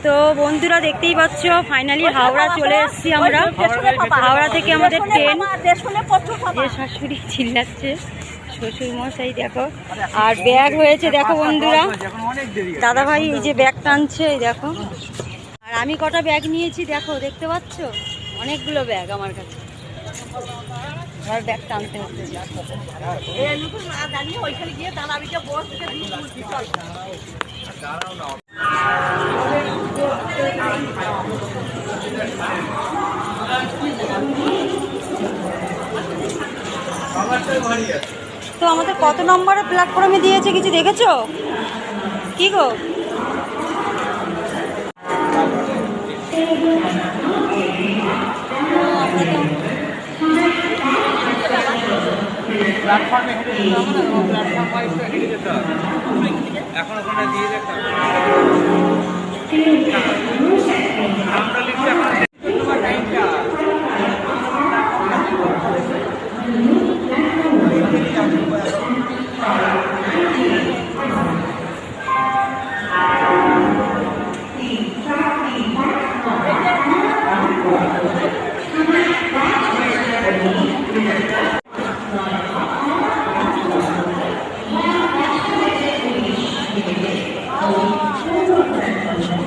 তো বন্ধুরা দেখতেই পাচ্ছ ফাইনালি হাওড়া চলে এসেছি আমরা। হাওড়া থেকে আমাদের ট্রেন। যে শাশুড়ি চিল্লাচ্ছে, শ্বশুর মশাই দেখো, আর ব্যাগ হয়েছে দেখো বন্ধুরা। দাদা ভাই এই যে ব্যাগ টানছে, এই দেখো। আর আমি কটা ব্যাগ নিয়েছি দেখো, দেখতে পাচ্ছ অনেকগুলো ব্যাগ আমার কাছে। আর ব্যাগ টানতে হচ্ছে। তো আমাদের কত নম্বরে প্ল্যাটফর্মে দিয়েছে কিছু দেখেছো কি গো? এখন ওখানে দিয়ে দেখো টাইমটা